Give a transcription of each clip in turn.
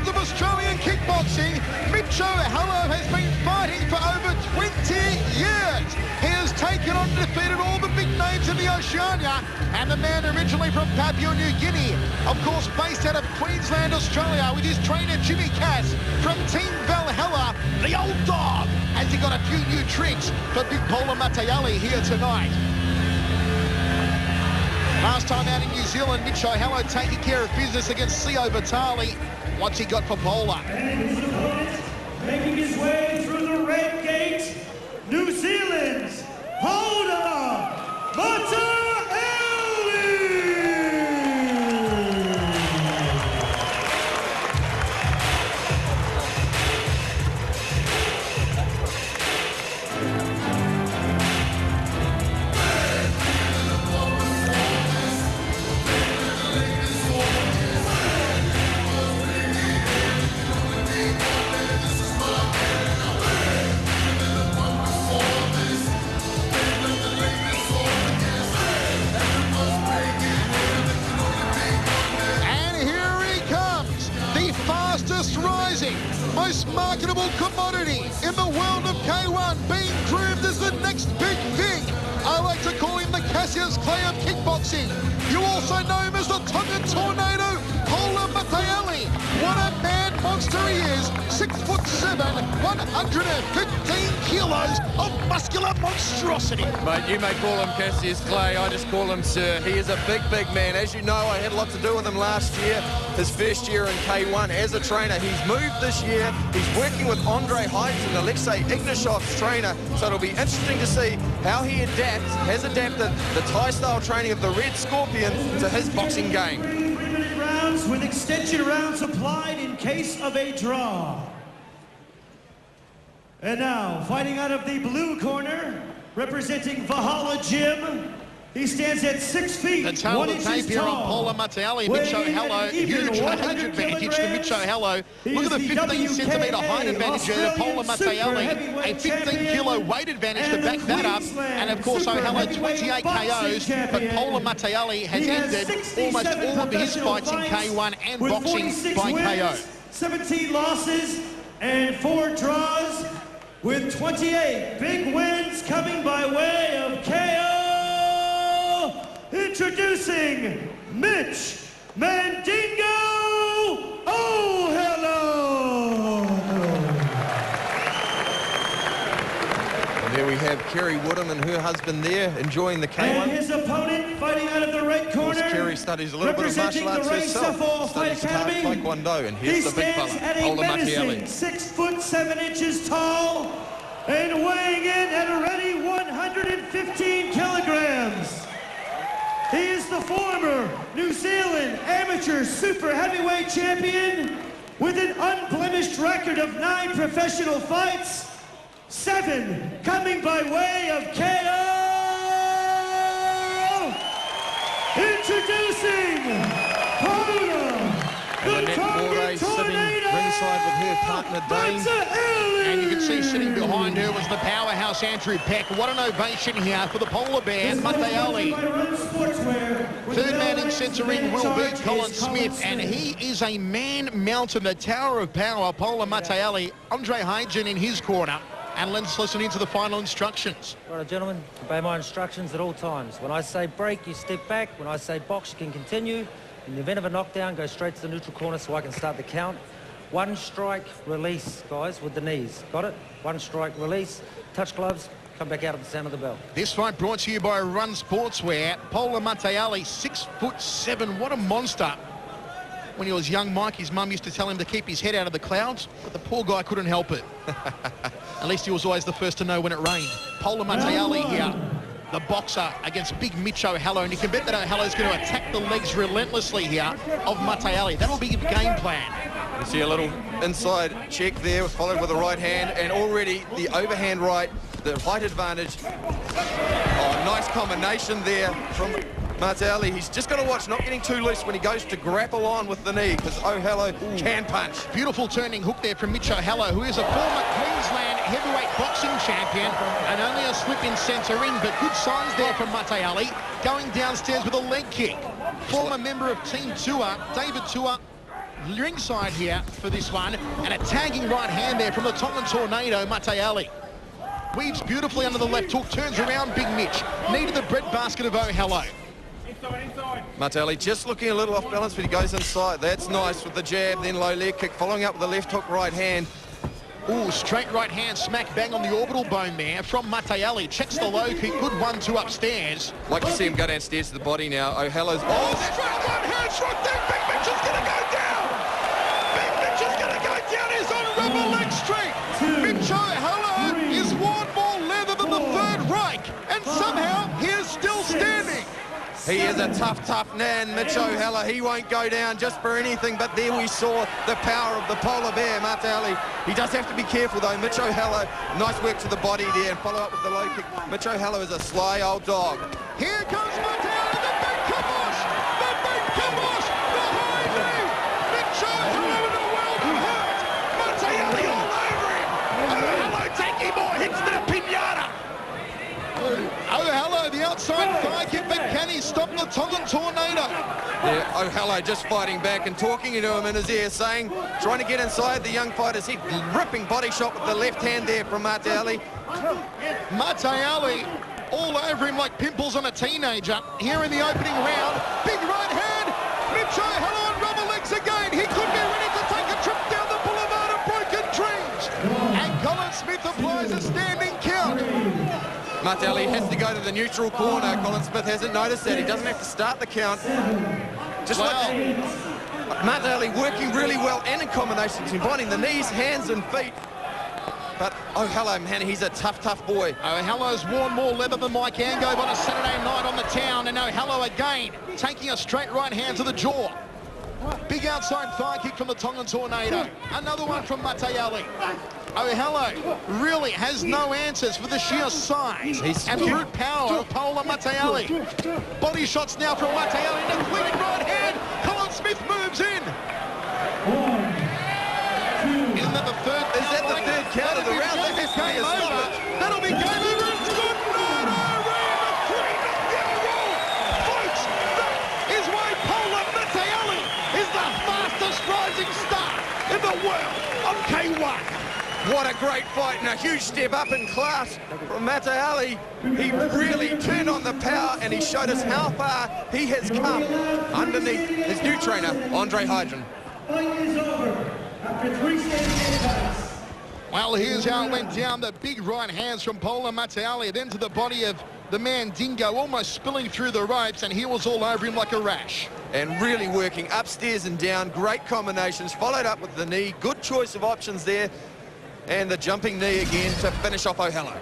of Australian kickboxing, Mitch O'Halloran has been fighting for over 20 years. He has taken on and defeated all the big names in the Oceania, and the man originally from Papua New Guinea, of course based out of Queensland, Australia, with his trainer Jimmy Cass from Team Valhalla, the old dog, has he got a few new tricks for big Pola Mataele here tonight. Last time out in New Zealand, Mitch O'Halloran taking care of business against Pola Mataele. What's he got for Pola? And his opponent, making his way through the red gate, New Zealand's Pola Mataele! Rising, most marketable commodity in the world of K1, being groomed as the next big thing. I like to call him the Cassius Clay of kickboxing. You also know him as the Tongan Tornado, Pola Mataele. What a man monster he is. 6'7", 115 kilos of muscular monstrosity. Mate, you may call him Cassius Clay, I just call him Sir. He is a big, big man. As you know, I had a lot to do with him last year, his first year in K1 as a trainer. He's moved this year. He's working with Andre Heitz and Alexei Ignashev's trainer, so it'll be interesting to see how he has adapted the Thai-style training of the Red Scorpion to his boxing game. 3-minute rounds with extension rounds applied in case of a draw. And now, fighting out of the blue corner, representing Valhalla Gym, he stands at 6 feet, the tail 1 of the inches tape here on tall. Pola Mataele. Mitch O'Halloran, huge height advantage to Mitch O'Halloran. Look at the 15-centimetre height advantage there to Pola Mataele. A 15-kilo weight advantage to back that up. And of course, O'Halloran 28 KOs, but Pola Mataele has ended almost all of his fights in K1 and boxing by KO. 17 losses and 4 draws, with 28 big wins coming by way of KO. Introducing Mitch Mandingo O'Halloran. And there we have Kerry Woodham and her husband there enjoying the K1. And his opponent fighting out of the red corner. Kerry studies a little bit of martial arts herself. Studies Taekwondo, and here's the big fella, Pola Mataele. 6'7" tall and weighing in at a ready 115 kilograms. He is the former New Zealand amateur super heavyweight champion with an unblemished record of 9 professional fights, 7 coming by way of KO. Introducing Pola, the Tongan Tornado, ringside with her partner Dane. And you can see sitting behind her was the powerhouse Andrew Peck. What an ovation here for the Polar Bear, Mataele. Third man in centre ring will be Colin Smith, and he is a man mountain, the tower of power, Pola Mataele. Andre Heitz in his corner. And let's listen into the final instructions. Right, gentlemen, obey my instructions at all times. When I say break, you step back. When I say box, you can continue. In the event of a knockdown, go straight to the neutral corner so I can start the count. 1 strike, release, guys, with the knees. Got it? 1 strike, release, touch gloves, come back out at the sound of the bell. This fight brought to you by Run Sportswear. Pola Mataele, 6'7", what a monster. When he was young, Mike, his mum used to tell him to keep his head out of the clouds, but the poor guy couldn't help it. At least he was always the first to know when it rained. Pola Mataele here, the boxer against big Mitch O'Halloran. And you can bet that O'Halloran's going to attack the legs relentlessly here of Mataele. That'll be the game plan. You see a little inside check there, followed with the right hand, and already the overhand right, the height advantage. Oh, nice combination there from Mataele. He's just got to watch not getting too loose when he goes to grapple on with the knee, because O'Halloran can punch. Beautiful turning hook there from Mitch O'Halloran, who is a former Queensland heavyweight boxing champion, and only a slip in centre ring, but good signs there from Mataele, going downstairs with a leg kick. Former member of Team Tour, David Tour, ringside here for this one, and a tagging right hand there from the Tongan Tornado, Mataele. Weaves beautifully under the left hook, turns around, big Mitch. Needed the breadbasket of O'Hallow. Mataele just looking a little off balance, but he goes inside. That's nice with the jab, then low leg kick, following up with the left hook right hand. Ooh, straight right hand, smack bang on the orbital bone there from Mataele. Checks the low kick, good 1-2 upstairs. Like to see him go downstairs to the body now. O'Hallow's... Oh, straight one hand, shot there. Big Mitch is going to go down. Big Mitch is going to go down. He's on rubber leg straight. Mitch O'Hallow is worn more leather than the Third Reich, and somehow he is still standing. He is a tough, tough man, Mitch O'Hallow. He won't go down just for anything, but there we saw the power of the polar bear, Mataele. He does have to be careful, though. Mitch O'Hallow, nice work to the body there and follow up with the low kick. Mitch O'Hallow is a sly old dog. Here comes Mataele, the big kibosh! The big kibosh! The high knee! Mitch O'Hallow in the world of hurt! Mataele all over him! O'Hallow taking more hits than a pinata! O'Hallow, the outside thigh kick, but can he stop the Tongan Tornado? Yeah, O'Hallow just fighting back and talking to him in his ear, saying, trying to get inside the young fighter's head. Ripping body shot with the left hand there from Mataele. Mataele all over him like pimples on a teenager. Here in the opening round, big right hand. Mitch O'Hallow on rubber legs again. He could be ready to take a trip down the boulevard of broken dreams. And Colin Smith applies a standing count. Mataele has to go to the neutral corner. Colin Smith hasn't noticed that. He doesn't have to start the count. Just like Mataele working really well and in combination, combining the knees, hands and feet. But O'Hallow, man, he's a tough, tough boy. O'Hallow's worn more leather than Mike Angove on a Saturday night on the town, and O'Hallow again taking a straight right hand to the jaw. Big outside thigh kick from the Tongan Tornado. Another one from Mataele. O'Hallow really has no answers for the sheer size and brute power of Pola Mataele. Body shots now from Mataele in a clean right hand. Colin Smith moves in. Isn't that the third count? Is that the third count of the round? That has to be a stoppage. That'll be game over. It's good. No, three knockdown roll. Folks, that is why Pola Mataele is the fastest rising star in the world of K1. What a great fight and a huge step up in class from Mataele. He really turned on the power and he showed us how far he has come underneath his new trainer, Andre Hydron. Fight is over after 3 standing. Well, here's how it went down. The big right hands from Pola Mataele, then to the body of the man Dingo, almost spilling through the ropes, and he was all over him like a rash. And really working upstairs and down, great combinations, followed up with the knee, good choice of options there. And the jumping knee again to finish off O'Hallow.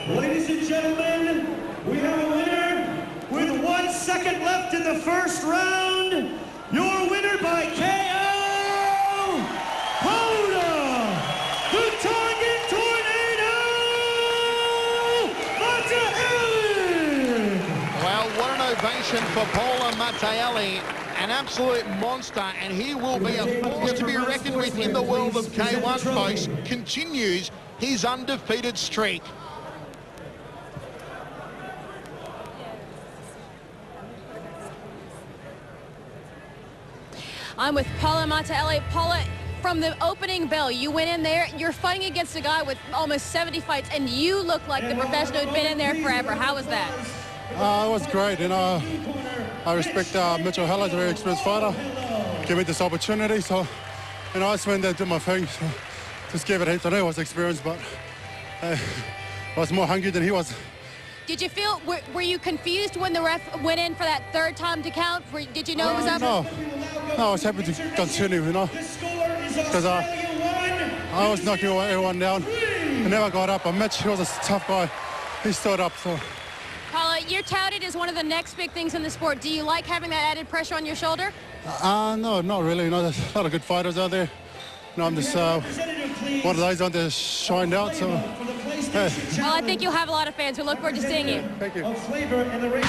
Ladies and gentlemen, we have a winner with 1 second left in the first round. Your winner by KO, Pola, the Tongan Tornado, Mataele. Well, what an ovation for Pola Mataele, an absolute monster, and he will be a force to be reckoned with in the world of K1, folks. Continues his undefeated streak. I'm with Pola Mataele. Pola, from the opening bell, you went in there, you're fighting against a guy with almost 70 fights, and you look like the professional who'd been in there forever. How was that? It was great, you know. I respect Mitch O'Hallow, a very experienced fighter. Give me this opportunity, so, you know, I just went there, did my thing. So just gave it a hit. I know I was experienced, but I was more hungry than he was. Did you feel, were you confused when the ref went in for that third time to count? Did you know it was up? No, I was happy to continue, you know, because I was knocking everyone down. I never got up, but Mitch, he was a tough guy. He stood up, so. Pola, you're touted as one of the next big things in the sport. Do you like having that added pressure on your shoulder? No, not really. You know, there's a lot of good fighters out there. You know, I'm just one of those out there shined out, so. Hey. Well, I think you'll have a lot of fans. We look forward to seeing you. Thank you. Of flavor in the ring.